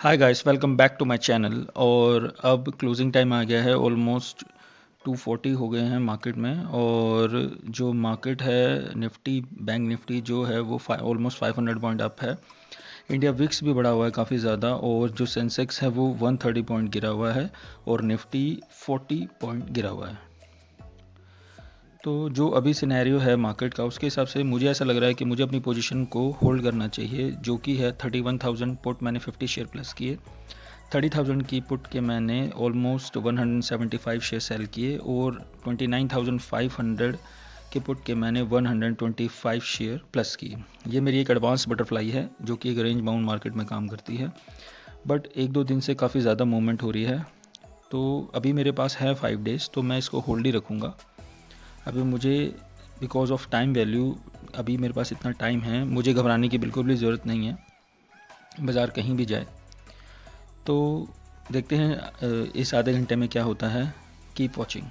Hi guys, welcome back to my channel. और अब closing time आ गया है, ऑलमोस्ट 240 हो गए हैं मार्केट में। और जो मार्केट है निफ्टी, बैंक निफ्टी जो है वो ऑलमोस्ट 500 पॉइंट अप है। इंडिया विक्स भी बढ़ा हुआ है काफ़ी ज़्यादा, और जो सेंसेक्स है वो 130 पॉइंट गिरा हुआ है और निफ्टी 40 पॉइंट गिरा हुआ है। तो जो अभी सिनेरियो है मार्केट का, उसके हिसाब से मुझे ऐसा लग रहा है कि मुझे अपनी पोजीशन को होल्ड करना चाहिए, जो कि है 31,000 पुट मैंने 50 शेयर प्लस किए। 30,000 की पुट के मैंने ऑलमोस्ट 175 शेयर सेल किए, और 29,500 के पुट के मैंने 125 शेयर प्लस किए। ये मेरी एक एडवांस बटरफ्लाई है जो कि एक रेंज बाउंड मार्केट में काम करती है, बट एक दो दिन से काफ़ी ज़्यादा मूवमेंट हो रही है। तो अभी मेरे पास है 5 डेज़, तो मैं इसको होल्ड ही रखूँगा। अभी मुझे बिकॉज ऑफ टाइम वैल्यू, अभी मेरे पास इतना टाइम है, मुझे घबराने की बिल्कुल भी ज़रूरत नहीं है, बाज़ार कहीं भी जाए। तो देखते हैं इस आधे घंटे में क्या होता है। Keep watching.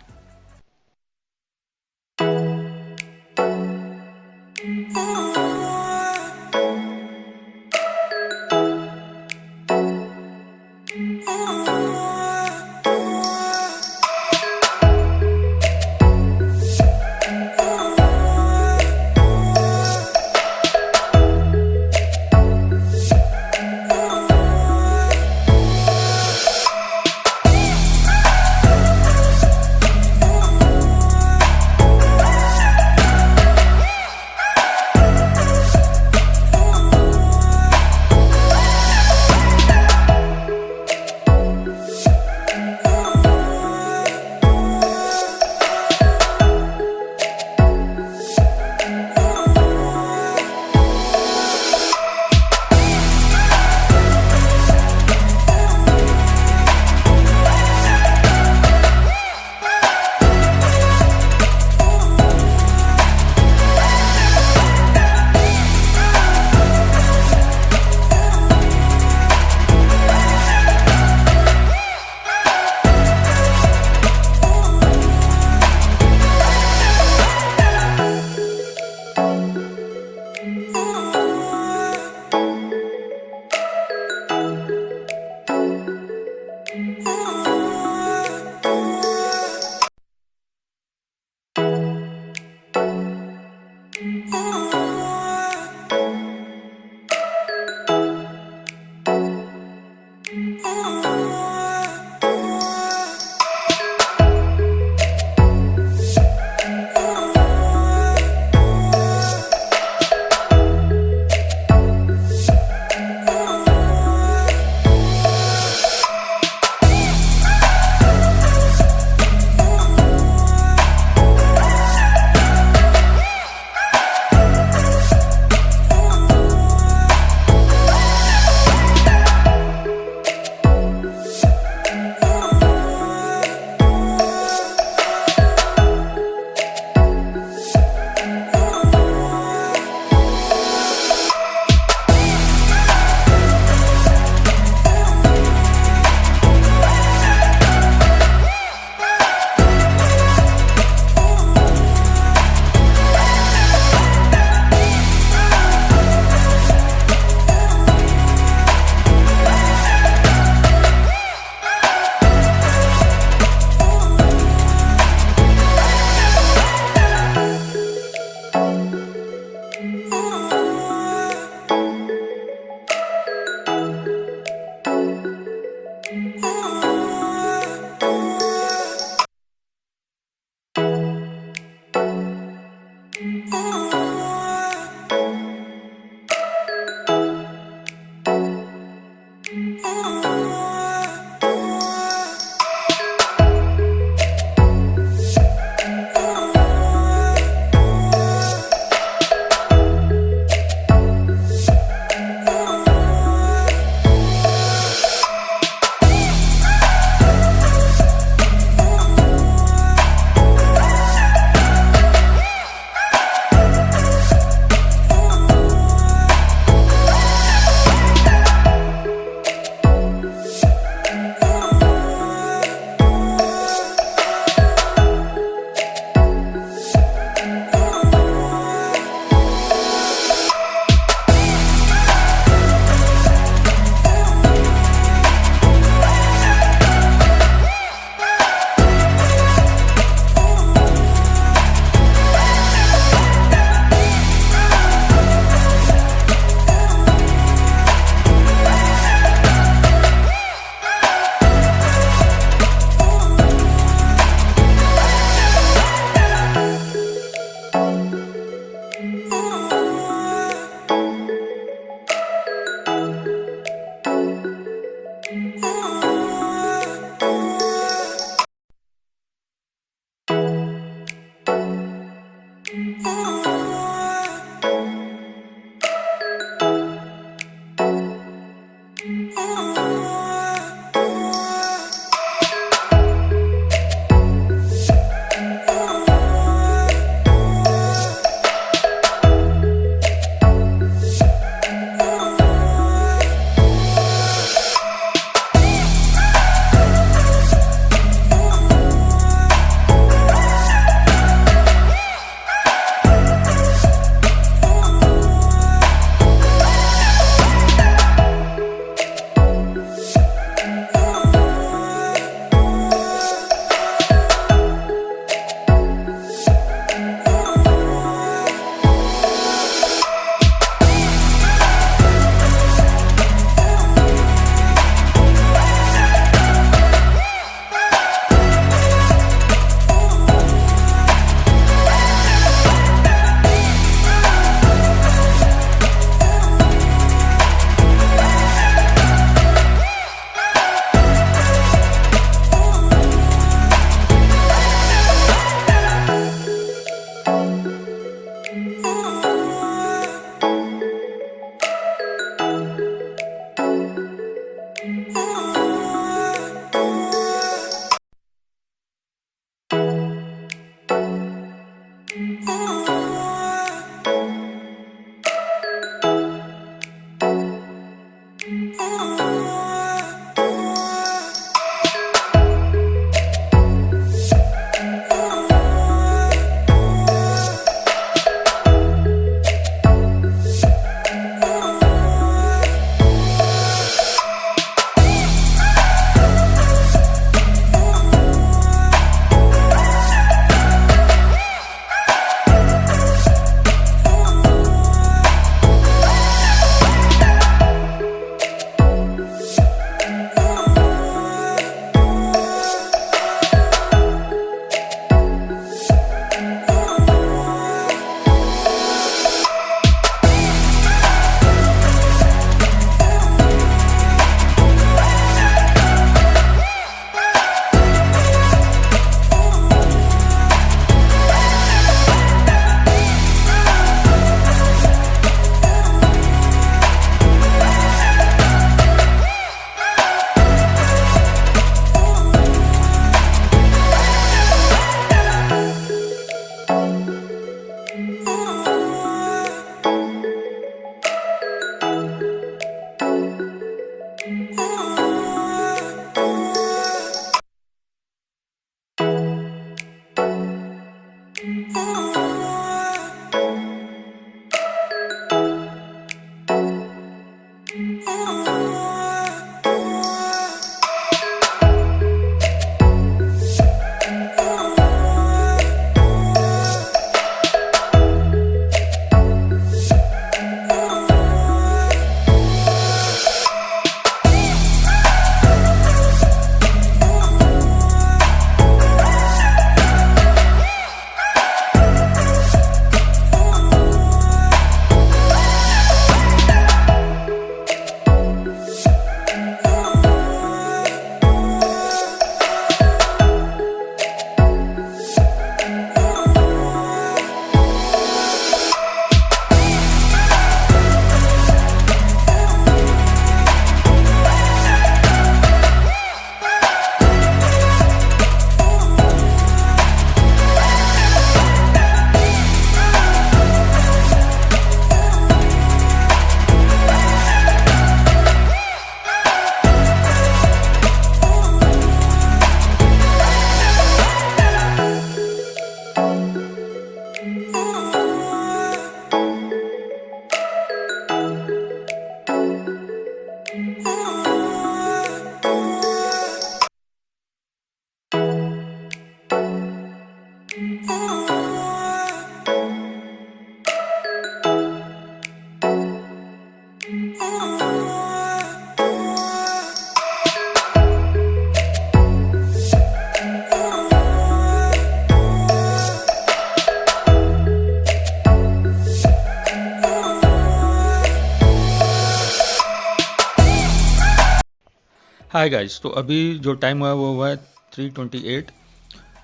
हाय गाइस, तो अभी जो टाइम हुआ है वो हुआ है 3:28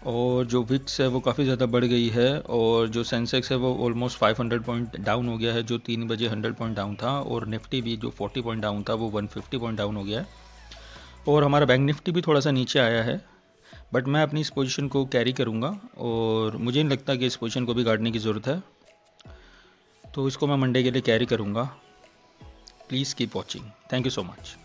और जो विक्स है वो काफ़ी ज़्यादा बढ़ गई है, और जो सेंसेक्स है वो ऑलमोस्ट 500 पॉइंट डाउन हो गया है, जो 3 बजे 100 पॉइंट डाउन था। और निफ्टी भी जो 40 पॉइंट डाउन था वो 150 पॉइंट डाउन हो गया है। और हमारा बैंक निफ्टी भी थोड़ा सा नीचे आया है, बट मैं अपनी इस पोजीशन को कैरी करूँगा, और मुझे नहीं लगता कि इस पोजीशन को भी गाड़ने की ज़रूरत है, तो इसको मैं मंडे के लिए कैरी करूँगा। Please keep watching. Thank you so much.